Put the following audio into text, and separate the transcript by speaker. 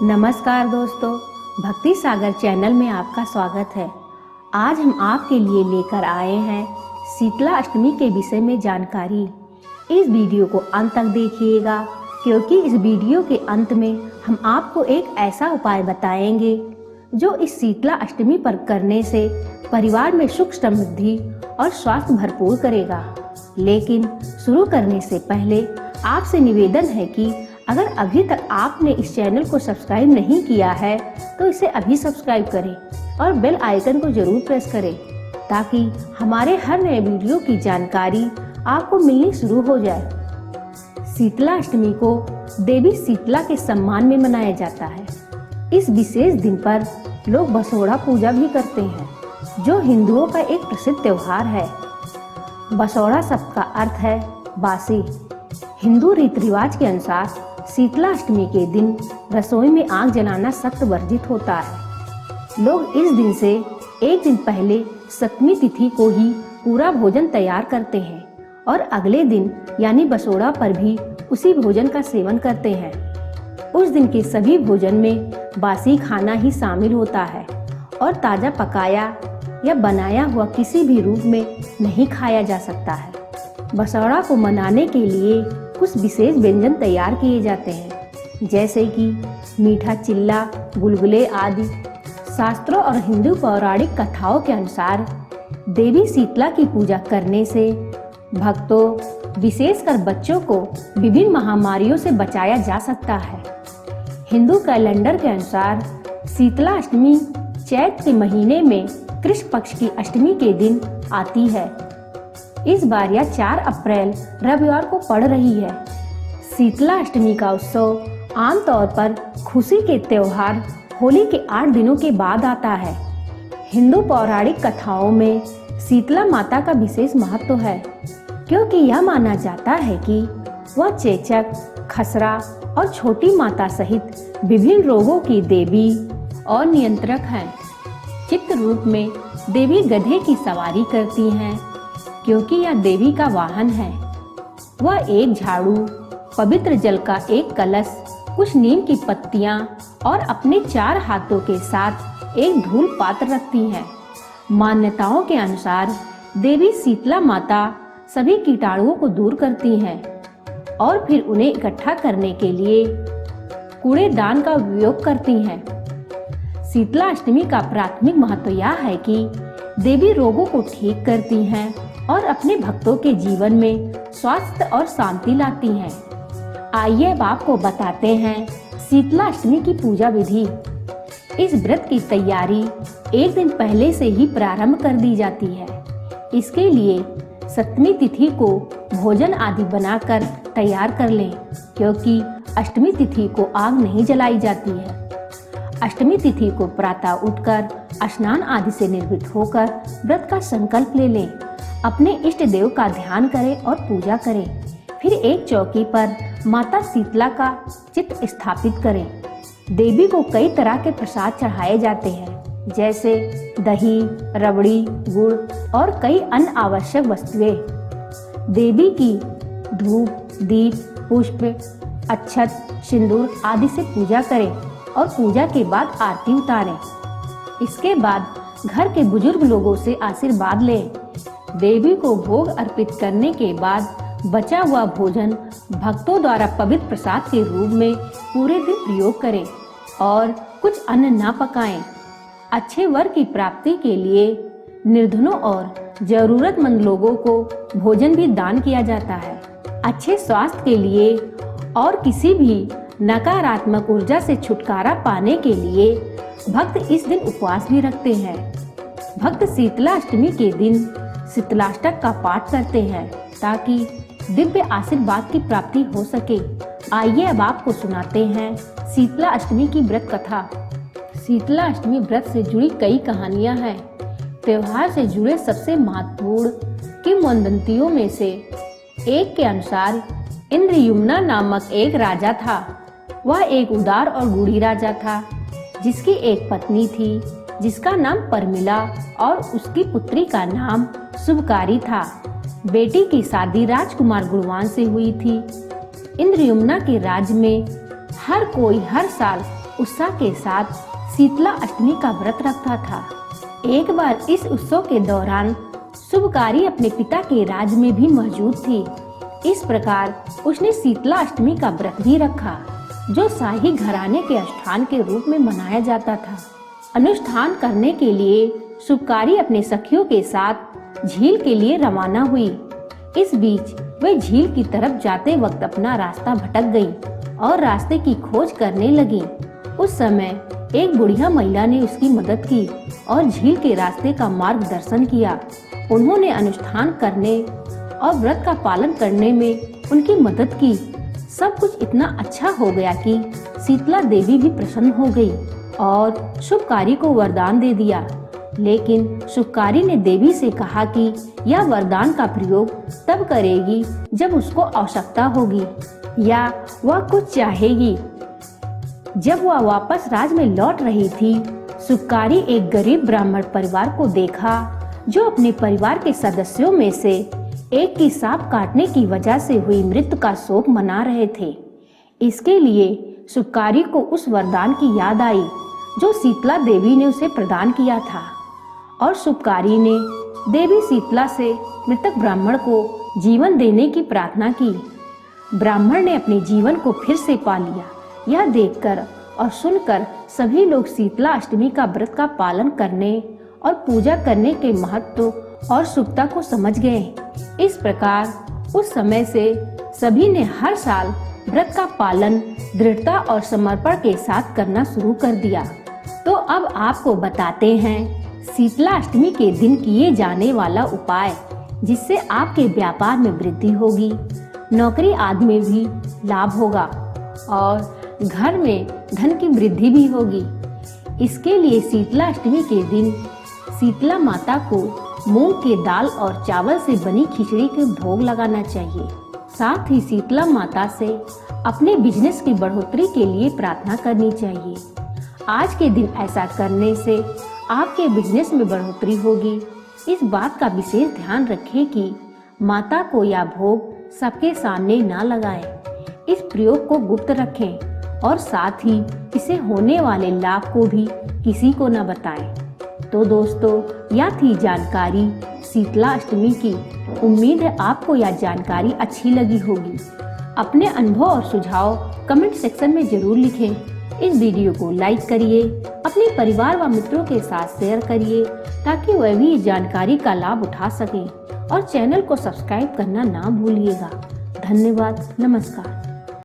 Speaker 1: नमस्कार दोस्तों, भक्ति सागर चैनल में आपका स्वागत है। आज हम आपके लिए लेकर आए हैं शीतला अष्टमी के विषय में जानकारी। इस वीडियो को अंत तक देखिएगा क्योंकि इस वीडियो के अंत में हम आपको एक ऐसा उपाय बताएंगे जो इस शीतला अष्टमी पर करने से परिवार में सुख समृद्धि और स्वास्थ्य भरपूर करेगा। लेकिन शुरू करने से पहले आपसे निवेदन है कि अगर अभी तक आपने इस चैनल को सब्सक्राइब नहीं किया है तो इसे अभी सब्सक्राइब करें और बेल आइकन को जरूर प्रेस करें ताकि हमारे हर नए वीडियो की जानकारी आपको मिलनी शुरू हो जाए। शीतला अष्टमी को देवी शीतला के सम्मान में मनाया जाता है। इस विशेष दिन पर लोग बसोड़ा पूजा भी करते हैं जो हिंदुओं का एक प्रसिद्ध त्योहार है। बसोड़ा शब्द का अर्थ है बासी। हिंदू रीति रिवाज के अनुसार शीतला अष्टमी के दिन रसोई में आग जलाना सख्त वर्जित होता है। लोग इस दिन से एक दिन पहले सप्तमी तिथि को ही पूरा भोजन तैयार करते हैं और अगले दिन यानी बसोड़ा पर भी उसी भोजन का सेवन करते हैं। उस दिन के सभी भोजन में बासी खाना ही शामिल होता है और ताजा पकाया या बनाया हुआ किसी भी रूप में नहीं खाया जा सकता है। बसोड़ा को मनाने के लिए कुछ विशेष व्यंजन तैयार किए जाते हैं जैसे कि मीठा चिल्ला, गुलगुले आदि। शास्त्रों और हिंदू पौराणिक कथाओं के अनुसार देवी शीतला की पूजा करने से भक्तों विशेषकर बच्चों को विभिन्न महामारियों से बचाया जा सकता है। हिंदू कैलेंडर के अनुसार शीतला अष्टमी चैत्र के महीने में कृष्ण पक्ष की अष्टमी के दिन आती है। इस बार यह 4 अप्रैल रविवार को पड़ रही है। शीतला अष्टमी का उत्सव आमतौर पर खुशी के त्योहार होली के 8 दिनों के बाद आता है। हिंदू पौराणिक कथाओं में शीतला माता का विशेष महत्व है क्योंकि यह माना जाता है कि वह चेचक, खसरा और छोटी माता सहित विभिन्न रोगों की देवी और नियंत्रक हैं। चित्र रूप में देवी गधे की सवारी करती हैं क्योंकि यह देवी का वाहन है। वह एक झाड़ू, पवित्र जल का एक कलश, कुछ नीम की पत्तियां और अपने 4 हाथों के साथ एक धूल पात्र रखती हैं। मान्यताओं के अनुसार देवी शीतला माता सभी कीटाणुओं को दूर करती हैं और फिर उन्हें इकट्ठा करने के लिए कूड़ेदान का उपयोग करती हैं। शीतला अष्टमी का प्राथमिक महत्व यह है कि देवी रोगों को ठीक करती हैं और अपने भक्तों के जीवन में स्वास्थ्य और शांति लाती हैं। आइए अब आपको बताते हैं शीतला अष्टमी की पूजा विधि। इस व्रत की तैयारी एक दिन पहले से ही प्रारंभ कर दी जाती है। इसके लिए सप्तमी तिथि को भोजन आदि बनाकर तैयार कर लें क्योंकि अष्टमी तिथि को आग नहीं जलाई जाती है। अष्टमी तिथि को प्रातः उठकर स्नान आदि से निर्वृत्त होकर व्रत का संकल्प ले लें। अपने इष्ट देव का ध्यान करें और पूजा करें। फिर एक चौकी पर माता शीतला का चित्र स्थापित करें। देवी को कई तरह के प्रसाद चढ़ाए जाते हैं जैसे दही, रबड़ी, गुड़ और कई अन्य आवश्यक वस्तुएं। देवी की धूप, दीप, पुष्प, अक्षत, सिंदूर आदि से पूजा करें और पूजा के बाद आरती उतारें। इसके बाद घर के बुजुर्ग लोगों से आशीर्वाद लें। देवी को भोग अर्पित करने के बाद बचा हुआ भोजन भक्तों द्वारा पवित्र प्रसाद के रूप में पूरे दिन प्रयोग करें और कुछ अन्न न पकाएं। अच्छे वर की प्राप्ति के लिए निर्धनों और जरूरतमंद लोगों को भोजन भी दान किया जाता है। अच्छे स्वास्थ्य के लिए और किसी भी नकारात्मक ऊर्जा से छुटकारा पाने के लिए भक्त इस दिन उपवास भी रखते हैं। भक्त शीतला अष्टमी के दिन शीतलाष्टक का पाठ करते हैं ताकि दिव्य आशीर्वाद की प्राप्ति हो सके। आइए अब आपको सुनाते हैं शीतला अष्टमी की व्रत कथा। शीतला अष्टमी व्रत से जुड़ी कई कहानियां हैं। त्योहार से जुड़े सबसे महत्वपूर्ण किंवदंतियों में से एक के अनुसार इंद्रयुम्ना नामक एक राजा था। वह एक उदार और गूढ़ी राजा था जिसकी एक पत्नी थी जिसका नाम परमिला और उसकी पुत्री का नाम शुभकारी था। बेटी की शादी राजकुमार गुणवान से हुई थी। इंद्रयुम्ना के राज्य में हर कोई हर साल उत्साह के साथ शीतला अष्टमी का व्रत रखता था। एक बार इस उत्सव के दौरान शुभकारी अपने पिता के राज में भी मौजूद थी। इस प्रकार उसने शीतला अष्टमी का व्रत भी रखा, जो शाही घराने के अनुष्ठान के रूप में मनाया जाता था। अनुष्ठान करने के लिए शुभकारी अपने सखियों के साथ झील के लिए रवाना हुई। इस बीच वे झील की तरफ जाते वक्त अपना रास्ता भटक गई और रास्ते की खोज करने लगी। उस समय एक बुढ़िया महिला ने उसकी मदद की और झील के रास्ते का मार्गदर्शन किया। उन्होंने अनुष्ठान करने और व्रत का पालन करने में उनकी मदद की। सब कुछ इतना अच्छा हो गया कि शीतला देवी भी प्रसन्न हो गई और शुभकारी को वरदान दे दिया। लेकिन शुभकारी ने देवी से कहा कि यह वरदान का प्रयोग तब करेगी जब उसको आवश्यकता होगी या वह कुछ चाहेगी। जब वह वापस राज में लौट रही थी, शुभकारी एक गरीब ब्राह्मण परिवार को देखा जो अपने परिवार के सदस्यों में से एक की सांप काटने की वजह से हुई मृत्यु का शोक मना रहे थे। इसके लिए शुभकारी को उस वरदान की याद आई जो शीतला देवी ने उसे प्रदान किया था और शुभकारी ने देवी शीतला से मृतक ब्राह्मण को जीवन देने की प्रार्थना की। ब्राह्मण ने अपने जीवन को फिर से पा लिया। यह देखकर और सुनकर सभी लोग शीतला अष्टमी का व्रत का पालन करने और पूजा करने के महत्व और शुभता को समझ गए। इस प्रकार उस समय से सभी ने हर साल व्रत का पालन दृढ़ता और समर्पण के साथ करना शुरू कर दिया। तो अब आपको बताते हैं शीतला अष्टमी के दिन किए जाने वाला उपाय, जिससे आपके व्यापार में वृद्धि होगी, नौकरी आदि में भी लाभ होगा और घर में धन की वृद्धि भी होगी। इसके लिए शीतला अष्टमी के दिन शीतला माता को मूंग के दाल और चावल से बनी खिचड़ी के भोग लगाना चाहिए। साथ ही शीतला माता से अपने बिजनेस की बढ़ोतरी के लिए प्रार्थना करनी चाहिए। आज के दिन ऐसा करने से आपके बिजनेस में बढ़ोतरी होगी। इस बात का विशेष ध्यान रखें कि माता को यह भोग सबके सामने ना लगाएं। इस प्रयोग को गुप्त रखें और साथ ही इसे होने वाले लाभ को भी किसी को न बताएं। तो दोस्तों, यह थी जानकारी शीतला अष्टमी की। उम्मीद है आपको यह जानकारी अच्छी लगी होगी। अपने अनुभव और सुझाव कमेंट सेक्शन में जरूर लिखें। इस वीडियो को लाइक करिए, अपने परिवार व मित्रों के साथ शेयर करिए ताकि वह भी इस जानकारी का लाभ उठा सकें और चैनल को सब्सक्राइब करना ना भूलिएगा। धन्यवाद। नमस्कार।